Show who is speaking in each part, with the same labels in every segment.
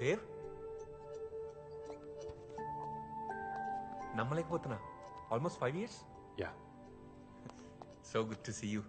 Speaker 1: దేవ్, నమ్మలేకపోతున్నా. Almost 5 years.
Speaker 2: Yeah.
Speaker 1: So good to see you.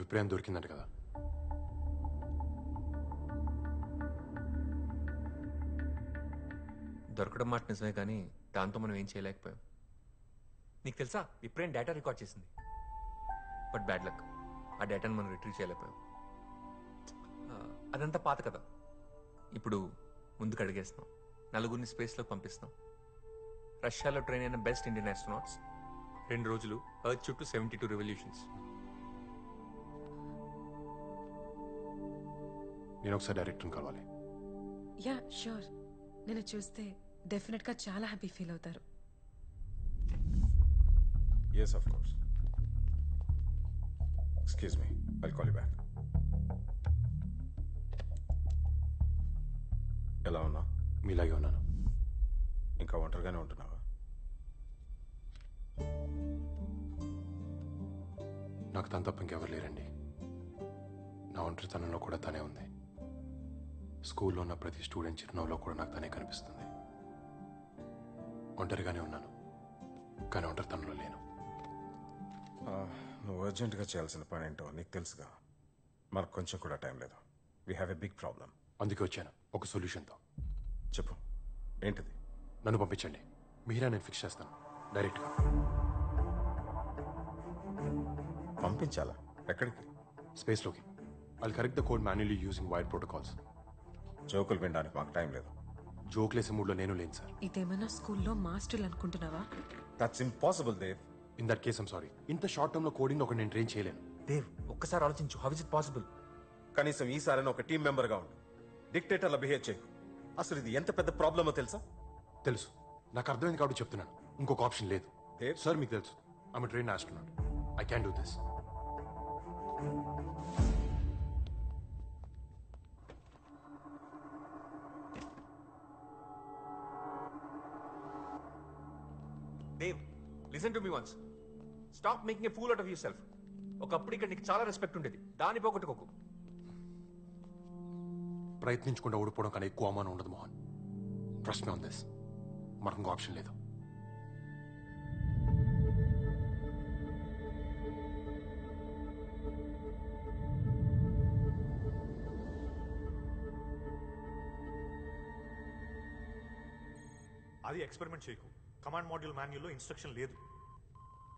Speaker 2: విప్రయం దొరికిందంట కదా.
Speaker 1: దొరకడం మాట నిజమే, కానీ దాంతో మనం ఏం చేయలేకపోయాం. నీకు తెలుసా, విప్రయం డేటా రికార్డ్ చేసింది. బట్ బ్యాడ్ లక్, ఆ డేటాను మనం రిట్రీవ్ చేయలేకపోయాం. అదంతా పాత కదా. ఇప్పుడు ముందుకు అడిగేస్తున్నాం, నలుగురిని స్పేస్లోకి పంపిస్తున్నాం. రష్యాలో ట్రైన్ అయిన బెస్ట్ ఇండియన్ ఆస్ట్రోనాట్స్ 2 రోజులు ఎర్త్ చుట్టూ 72 రెవల్యూషన్స్.
Speaker 2: నేను ఒకసారి డైరెక్టర్ని కలవాలి.
Speaker 3: Yeah sure. నేను చూస్తే డెఫినెట్ గా చాలా హ్యాపీ ఫీల్ అవుతారు.
Speaker 4: Yes, of course. Excuse me, I'll call you back. ఎలా ఉన్నా?
Speaker 2: మీలాగే ఉన్నాను.
Speaker 4: ఇంకా ఒంటరిగానే ఉంటున్నావా?
Speaker 2: నాకు తను తప్ప ఇంకెవరు లేరండి. నా ఒంటరితనంలో కూడా తనే ఉంది. స్కూల్లో ఉన్న ప్రతి స్టూడెంట్ చిరునవ్వులో కూడా నాకు తనే కనిపిస్తుంది. ఒంటరిగానే ఉన్నాను, కానీ ఒంటరితనంలో లేను.
Speaker 4: నువ్వు అర్జెంటుగా చేయాల్సిన పని ఏంటో నీకు తెలుసుగా. మనకు కొంచెం కూడా టైం లేదు. We have a big problem.
Speaker 2: అందుకే వచ్చాను ఒక సొల్యూషన్తో.
Speaker 4: చెప్పు, ఏంటిది?
Speaker 2: నన్ను పంపించండి, మీరా నేను ఫిక్స్ చేస్తాను డైరెక్ట్గా.
Speaker 4: పంపించాలా? ఎక్కడికి?
Speaker 2: స్పేస్లోకి. I'll correct the code manually using wide protocols.
Speaker 4: జోకులు వినడానికి మాకు టైం లేదు.
Speaker 2: జోక్లేసే మూడ్లో నేను లేను సార్.
Speaker 3: ఇదేమన్నా స్కూల్లో మాస్టర్లు అనుకుంటున్నావా?
Speaker 4: That's impossible Dev.
Speaker 2: In that case I'm sorry. ఇంత షార్ట్ టర్మ్ లో కోడింగ్ ఒక నేను ట్రైన్ చేయలేను.
Speaker 1: దేవ్, ఒక్కసారి ఆలోచించు. How is it possible?
Speaker 4: కనీసం ఈసారైనా ఒక టీం మెంబర్గా ఉండు. డిక్టేటర్లా బిహేవ్ చేయకు. అసలు ఇది ఎంత పెద్ద ప్రాబ్లమో తెలుసా?
Speaker 2: తెలుసు, నాకు అర్థమైంది కాబట్టి చెప్తున్నాను. ఇంకొక ఆప్షన్ లేదు.
Speaker 4: దేవ్
Speaker 2: సార్ మీకు తెలుసు, I'm train astronaut. I can do this.
Speaker 1: Dev, listen to me once. Stop making a fool out of yourself. ఒకప్పుడు ఇక్కడ నీకు చాలా రెస్పెక్ట్ ఉండేది, దాన్ని పోగొట్టుకోకు.
Speaker 2: ప్రయత్నించకుండా ఓడిపోవడం కన్నా ఎక్కువ అవమానం ఉండదు Mohan. Trust me on this. మనకు ఇంకో ఆప్షన్ లేదు.
Speaker 5: అది ఎక్స్పెరిమెంట్ చేయకు. కమాండ్ మాడ్యూల్ మాన్యుల్లో ఇన్స్ట్రక్షన్ లేదు.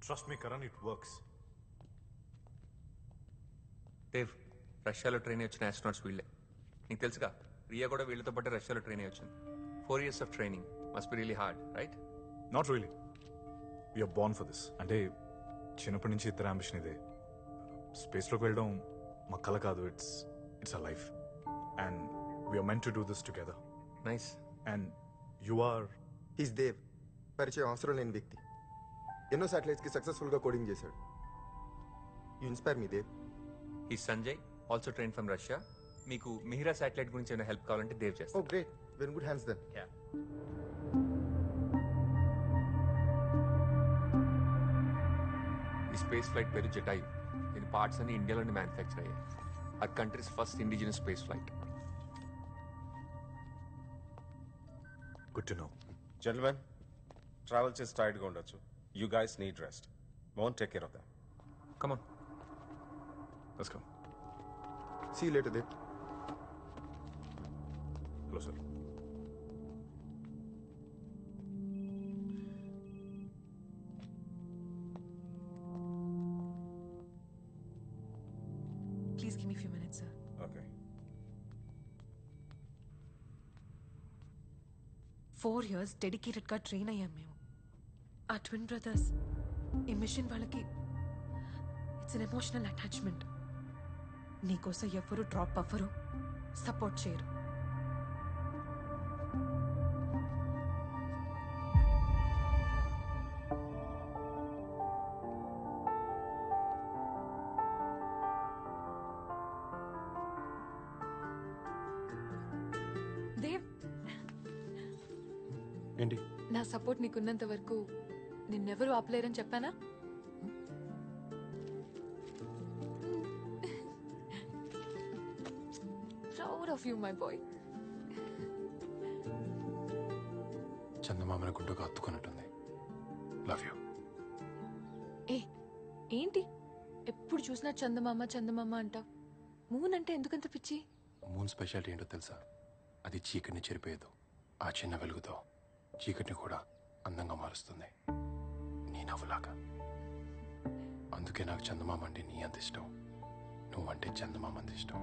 Speaker 5: Trust me Karan, it works.
Speaker 1: Dev, రష్యాలో ట్రైన్ అయ్యి వచ్చిన ఆస్ట్రోనాట్స్ వీళ్ళే. నీకు తెలుసుగా, రియా కూడా వీళ్ళతో పాటు రష్యాలో ట్రైన్ అయ్యి వచ్చింది. 4 years of training must be really hard, right?
Speaker 5: Not really. We're born for this. అంటే చిన్నప్పటి నుంచి ఇద్దరు అంబిషన్ ఇదే. స్పేస్లోకి వెళ్ళడం మా కల కాదు. It's a life and we're meant to do this together.
Speaker 1: Nice.
Speaker 5: And you are
Speaker 6: is Dev. పరిచయం అవసరం లేని వ్యక్తి. ఎన్నో శాటిలైట్స్కి సక్సెస్ఫుల్గా కోడింగ్ చేశాడు. You inspire me Dev.
Speaker 1: ఈ Sanjay also train from Russia. మీకు మిహిరా శాటిలైట్ గురించి ఏమైనా హెల్ప్ కావాలంటే దేవ్
Speaker 6: ఓ
Speaker 1: చేస్తాను.
Speaker 6: Great, very good hands then.
Speaker 1: ఈ స్పేస్ ఫ్లైట్ పేరు జటాయు. దీని పార్ట్స్ అన్ని ఇండియాలోనే మ్యానుఫ్యాక్చర్ అయ్యాయి. ఆ countries first indigenous space flight.
Speaker 5: Good to know.
Speaker 4: Gentlemen, travel చేసి టైర్డ్గా ఉండొచ్చు. You guys need rest. Won't take care of them.
Speaker 1: Come on.
Speaker 5: Let's go.
Speaker 6: See you later Dev.
Speaker 5: Hello sir.
Speaker 3: Please give me few minutes sir.
Speaker 4: Okay.
Speaker 3: 4 years dedicated గా train అయ్యాం మేము. ఆ twin brothers ఈ machine వాళ్ళకి it's an emotional attachment. నీకోసం ఎవరు drop అవ్వరు, support చేయరు.
Speaker 7: దేవ్,
Speaker 2: ఏంటి?
Speaker 7: నా సపోర్ట్ నీకున్నంత వరకు నిన్నెవరూ ఆపలేరని చెప్పానా? Proud of you my boy.
Speaker 2: చందమామన గుడ్డగా అత్తుకున్నట్టుంది. Love you.
Speaker 7: ఏ ఏంటి ఎప్పుడు చూసినా చందమామ చందమామ అంటావు? మూన్ అంటే ఎందుకంత పిచ్చి?
Speaker 2: మూన్ స్పెషాలిటీ ఏంటో తెలుసా? అది చీకటిని చెరిపేయదు. ఆ చిన్న వెలుగుతో చీకటిని కూడా అందంగా మారుస్తుంది, నీ నవ్వులాగా. అందుకే నాకు చందమామ అంటే నీ అంత ఇష్టం, నువ్వంటే చందమామ అంత ఇష్టం.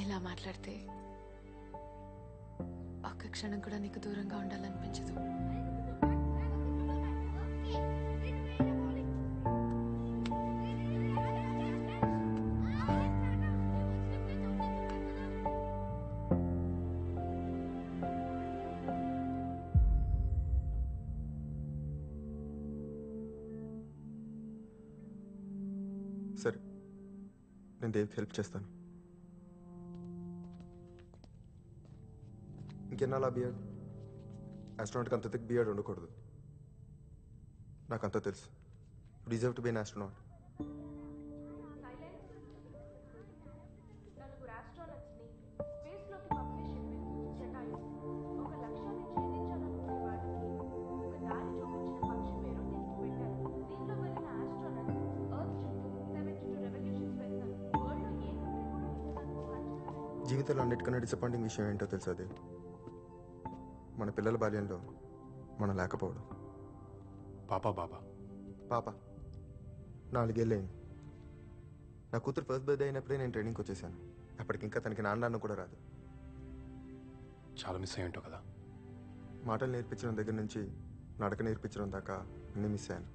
Speaker 7: ఇలా మాట్లాడితే ఒక్క క్షణం కూడా నీకు దూరంగా ఉండాలనిపించదు.
Speaker 6: సరే, నేను దేవ్కి హెల్ప్ చేస్తాను. ఇంకెన్నాళ్ళ బియర్డ్? ఆస్ట్రోనాట్కి అంత థిక్ బియర్డ్ ఉండకూడదు. నాకు అంతా తెలుసు. You deserve to be an astronaut. జీవితంలో అన్నిటికన్నా డిసప్పాయింటింగ్ విషయం ఏంటో తెలుసా దేవ్? మన పిల్లల బాల్యంలో మనం లేకపోవడం.
Speaker 2: పాపా బాబా
Speaker 6: పాప 4 ఏళ్ళైంది. నా కూతురు ఫస్ట్ బర్త్డే అయినప్పుడే నేను ట్రైనింగ్కి వచ్చేసాను. అప్పటికి ఇంకా తనకి నాన్న కూడా రాదు.
Speaker 2: చాలా మిస్ అయ్యి ఉంటావు కదా.
Speaker 6: మాటలు నేర్పించడం దగ్గర నుంచి నడక నేర్పించడం దాకా అన్నీ మిస్ అయ్యాను.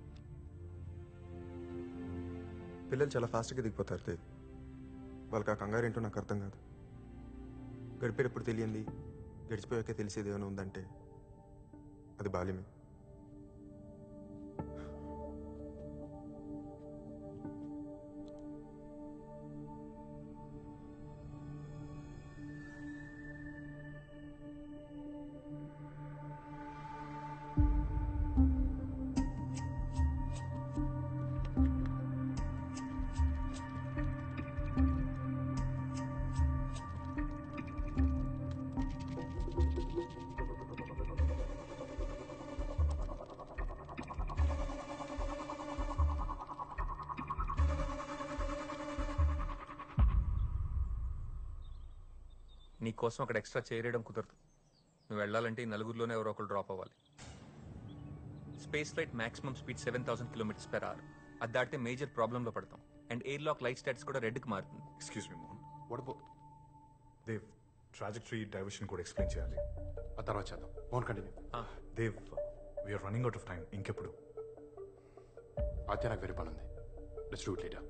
Speaker 6: పిల్లలు చాలా ఫాస్ట్గా దిగిపోతారు దేవ్. వాళ్ళకి ఆ కంగారు ఏంటో నాకు అర్థం కాదు. గడిపేటప్పుడు తెలియంది గడిచిపోయాక తెలిసేది ఏమైనా ఉందంటే అది బాల్యమే.
Speaker 1: నీ కోసం అక్కడ ఎక్స్ట్రా చేయడం కుదరదు. నువ్వు వెళ్ళాలంటే ఈ నలుగురిలోనే ఎవరో ఒకరు డ్రాప్ అవ్వాలి. Space flight maximum speed 7000 km/h. అది దాటితే మేజర్ ప్రాబ్లంలో పడతాం. And air lock light stats కూడా రెడ్కి మారుతుంది.
Speaker 5: Excuse me Mohan.
Speaker 2: What about
Speaker 5: Dev, trajectory diversion కూడా ఎక్స్ప్లెయిన్ చేయాలి.
Speaker 2: ఆ తర్వాత చేద్దాం. Mohan continue.
Speaker 5: Dev, we're running out of time. ఇంకెప్పుడు?
Speaker 2: అయితే నాకు వేరే పని ఉంది. Let's do it later.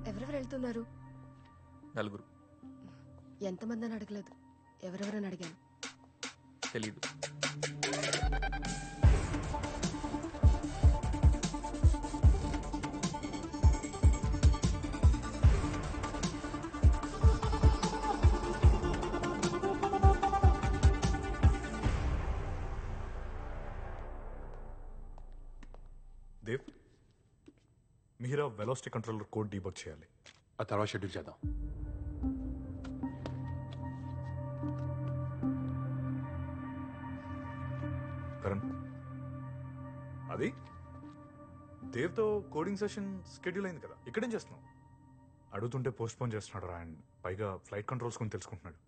Speaker 8: ఎవరెవరు వెళ్తున్నారు?
Speaker 1: 4.
Speaker 8: ఎంతమంది అని అడగలేదు, ఎవరెవరని అడిగాను.
Speaker 1: తెలీదు.
Speaker 5: Dev, Meera velocity controller code debug చేయాలి.
Speaker 2: ఆ తర్వాత షెడ్యూల్ చేద్దాం.
Speaker 5: కరణ్, అది దేవ్తో కోడింగ్ సెషన్ షెడ్యూల్ అయింది కదా, ఇక్కడేం చేస్తున్నావు? అడుగుతుంటే పోస్ట్ పోన్ చేస్తున్నాడు రా. అండ్ పైగా ఫ్లైట్ కంట్రోల్స్ కొని తెలుసుకుంటున్నాడు.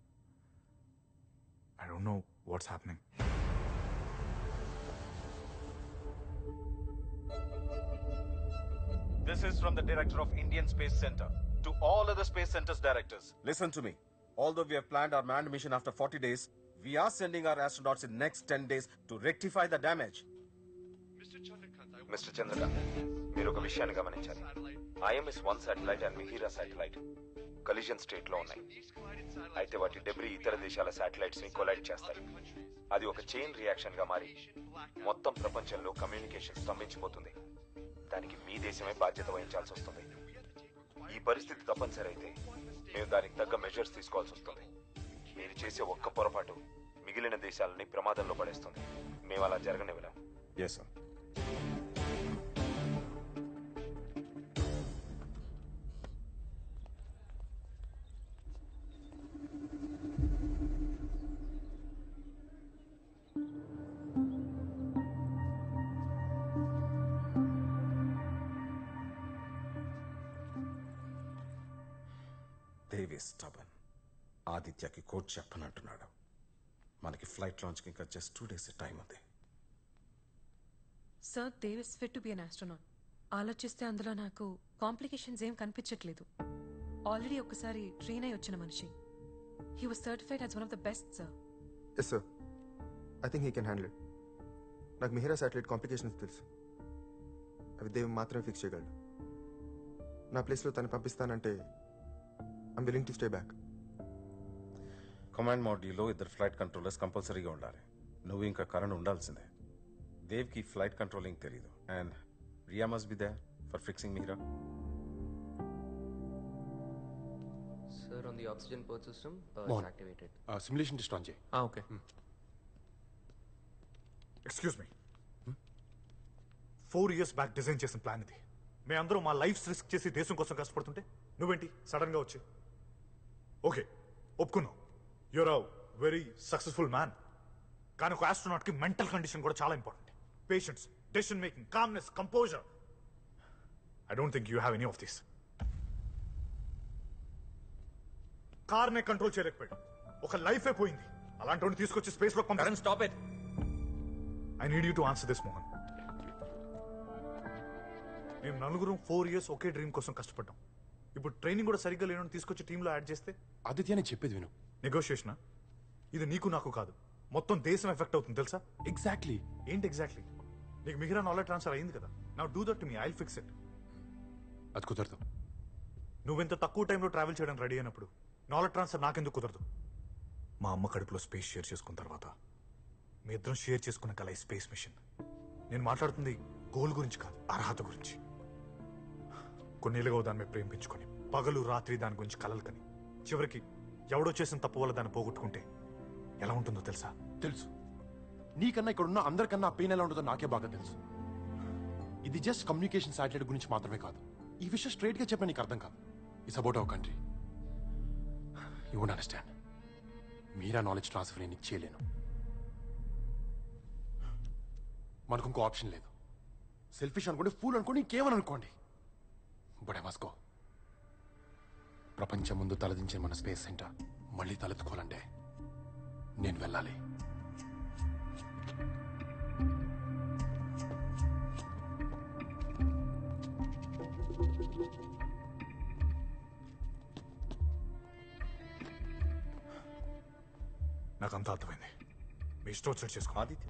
Speaker 5: I don't know what's happening.
Speaker 9: This is from the director of Indian Space Center to all other space centers directors.
Speaker 4: Listen to me. Although we have planned our manned mission after 40 days, we are sending our astronauts in next 10 days to rectify the damage.
Speaker 9: Mr. Chandrakant, మీరు ఒక విషయాన్ని గమనించాలి. IMS-1 satellite and Mihira satellite collision state లో ఉన్నాయి. అయితే వాటి debris ఇతర దేశాల శాటిలైట్స్ ని కొలైడ్ చేస్తాయి. అది ఒక చైన్ రియాక్షన్ గా మారి మొత్తం ప్రపంచంలో కమ్యూనికేషన్ స్తంభించిపోతుంది. దానికి మీ దేశమే బాధ్యత వహించాల్సి వస్తుంది. ఈ పరిస్థితి తప్పనిసరి అయితే మేము దానికి తగ్గ మెజర్స్ తీసుకోవాల్సి వస్తుంది. మీరు చేసే ఒక్క పొరపాటు మిగిలిన దేశాలని ప్రమాదంలో పడేస్తుంది. మేము అలా జరగనివ్వలేం.
Speaker 4: Yes, sir. Always stubborn. ఆదిత్యకి కోడ్ చెప్పనంటున్నాడు. మనకి ఫ్లైట్ లాంచ్కి ఇంకా జస్ట్ 2 days టైం ఉంది.
Speaker 3: Sir Dev is fit to be an astronaut. ఆలోచిస్తే అందులో నాకు కాంప్లికేషన్స్ ఏం కనిపించట్లేదు. ఆల్రెడీ ఒకసారి ట్రైన్ అయి వచ్చిన మనిషి. He was certified as one of the best sir.
Speaker 6: Yes sir, I think he can handle it. నాకు మిహిరా శాటిలైట్ కాంప్లికేషన్స్ తెలుసు. అవి దేవ్ మాత్రమే ఫిక్స్ చేయగలడు. నా ప్లేస్లో తను పంపిస్తానంటే I'm willing to stay back.
Speaker 4: Command మాడ్యూల్లో 2 ఫ్లైట్ కంట్రోలర్స్ కంపల్సరీగా ఉండాలి. నువ్వు ఇంకా కరణ్ ఉండాల్సిందే. దేవ్కి ఫ్లైట్ కంట్రోలింగ్ తెలీదు. And Riya must be there for fixing Mihira.
Speaker 10: Sir, on the oxygen port system,
Speaker 2: Mohan.
Speaker 10: it's activated.
Speaker 2: Simulation test on చేయి.
Speaker 1: Okay.
Speaker 5: Excuse me, 4 years back design చేసిన ప్లాన్ ఇది. మేమందరూ మా లైఫ్స్ రిస్క్ చేసి దేశం కోసం కష్టపడుతుంటే నువ్వేంటి సడన్ గా వచ్చి ఓకే ఒప్పుకున్నావు, you're a very successful man. కానీ ఒక ఆస్ట్రోనాట్ కి మెంటల్ కండిషన్ కూడా చాలా important. Patience, decision making, calmness, composure. I don't think you have any of this. కార్నే కంట్రోల్ చేయలేకపోయాడు, ఒక లైఫే పోయింది. అలాంటి తీసుకొచ్చి స్పేస్ లో
Speaker 1: Karan, stop it.
Speaker 5: I need you to answer this Mohan. మేము నలుగురం 4 years ఒకే డ్రీమ్ కోసం కష్టపడ్డాం. ఇప్పుడు ట్రైనింగ్ కూడా సరిగ్గా లేనని తీసుకొచ్చి టీంలో యాడ్ చేస్తే
Speaker 2: ఆదిత్య నేను చెప్పేది విను.
Speaker 5: నెగోషియేషనా? ఇది నీకు నాకు కాదు, మొత్తం దేశం ఎఫెక్ట్ అవుతుంది తెలుసా?
Speaker 2: ఎగ్జాక్ట్లీ.
Speaker 5: ఏంటి ఎగ్జాక్ట్లీ? నీకు మిగిలిన నాలెడ్జ్ ట్రాన్స్ఫర్ అయింది కదా. Now do that to me, I'll fix it.
Speaker 2: అది కుదరదు.
Speaker 5: నువ్వెంత తక్కువ టైంలో ట్రావెల్ చేయడానికి రెడీ అయినప్పుడు నాలెడ్జ్ ట్రాన్స్ఫర్ నాకెందుకు కుదరదు? మా అమ్మ కడుపులో స్పేస్ షేర్ చేసుకున్న తర్వాత మీ ఇద్దరం షేర్ చేసుకున్న కల ఈ స్పేస్ మిషన్. నేను మాట్లాడుతుంది గోల్ గురించి కాదు, అర్హత గురించి. కొన్నేళ్ళుగా దాని మీద ప్రేమించుకొని పగలు రాత్రి దాని గురించి కలలు కని చివరికి ఎవడో చేసిన తప్పు వల్ల దాన్ని పోగొట్టుకుంటే ఎలా ఉంటుందో తెలుసా?
Speaker 2: తెలుసు. నీకన్నా ఇక్కడ ఉన్న అందరికన్నా పెయిన్ ఎలా ఉంటుందో నాకే బాగా తెలుసు. ఇది జస్ట్ కమ్యూనికేషన్ శాటిలైట్ గురించి మాత్రమే కాదు. ఈ విషయం స్ట్రైట్ గా చెప్పిన నీకు అర్థం కాదు. It's about our country. You won't understand. Meera knowledge transfer నేను చేయలేను. మనకు ఇంకో ఆప్షన్ లేదు. సెల్ఫిష్ అనుకోండి, ఫూల్ అనుకోండి, ఇంకేమని అనుకోండి, బట్ ఐ మస్ట్ గో. ప్రపంచం ముందు తలదించిన మన స్పేస్ సెంటర్ మళ్ళీ తలెత్తుకోవాలంటే నేను వెళ్ళాలి.
Speaker 5: నాకంతా అర్థమైంది. మీ ఇష్టం వచ్చినట్టు చేసుకో.
Speaker 4: Aditya,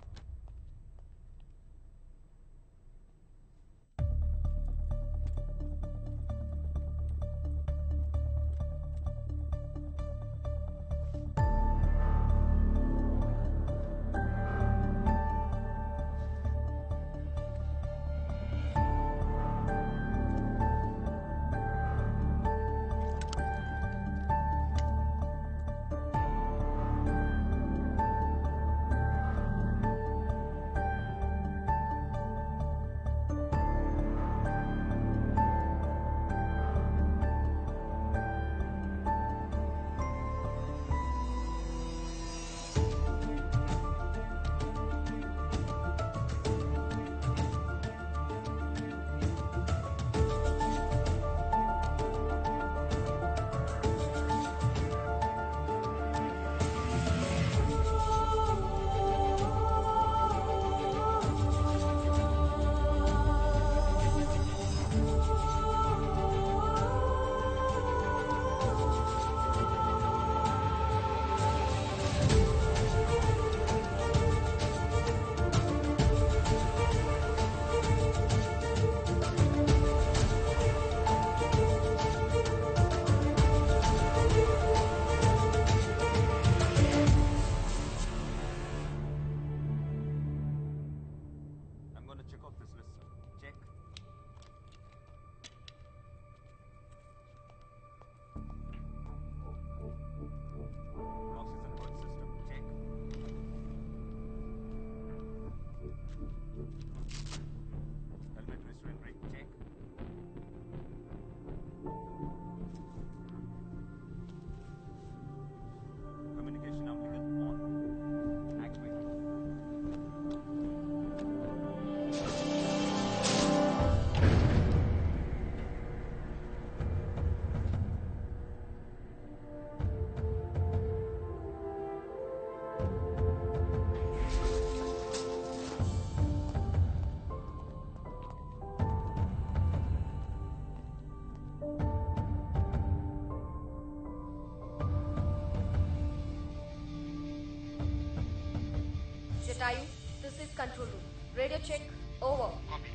Speaker 11: control room. Radio check. Over. Copy.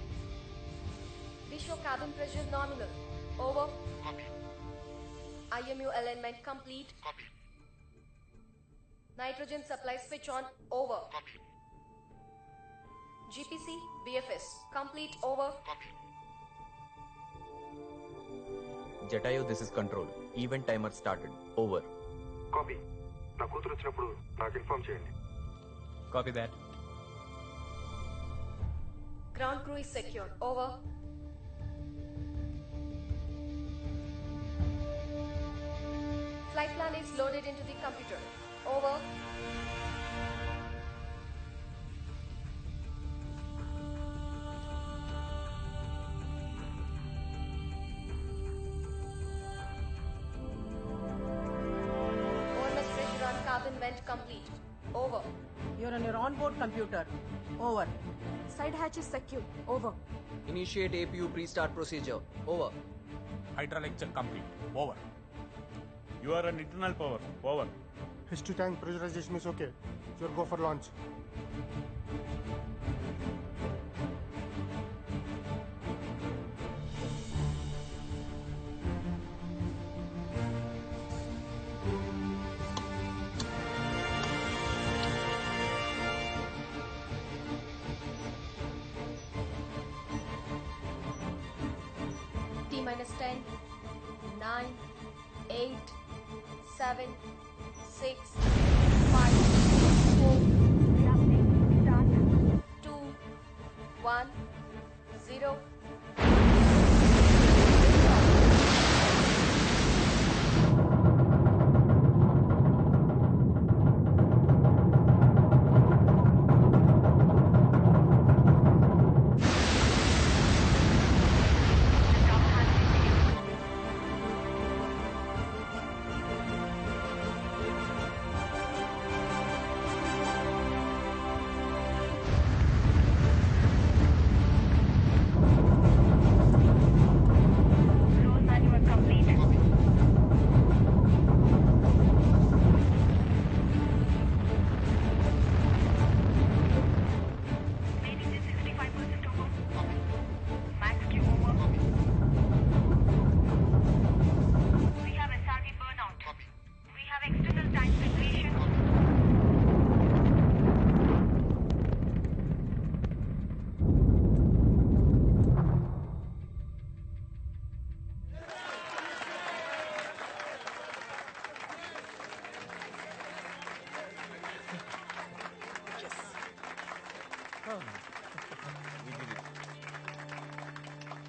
Speaker 11: Visual cabin pressure nominal. Over. Copy. IMU alignment complete. Copy. Nitrogen supply switch on. Over. Copy. GPC, BFS. Complete. Over. Copy.
Speaker 10: Jatayu, this is control. Event timer started. Over.
Speaker 6: Copy నా కూతురు వచ్చినప్పుడు నాకు inform చేయండి.
Speaker 10: Copy that.
Speaker 11: Ground crew is secure. Over. Flight plan is loaded into the computer. Over. OMS pressure on cabin vent complete. Over.
Speaker 12: You're on your onboard computer. Over.
Speaker 11: Side hatch is secure. Over.
Speaker 10: Initiate APU pre-start procedure. Over.
Speaker 13: Hydraulic check complete. Over. You are on internal power. Over.
Speaker 6: History tank pressurization is okay. You'll go for launch.
Speaker 11: T minus 10, 9, 8, 7, 6, 5, 4, 2, 1, 0.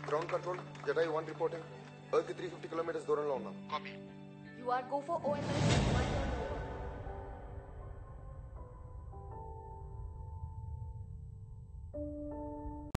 Speaker 6: Ground control Jatayu 1 reporting. Earth 350 kilometres దూరంలో ఉన్నాం. Copy.
Speaker 11: You are go for OMS.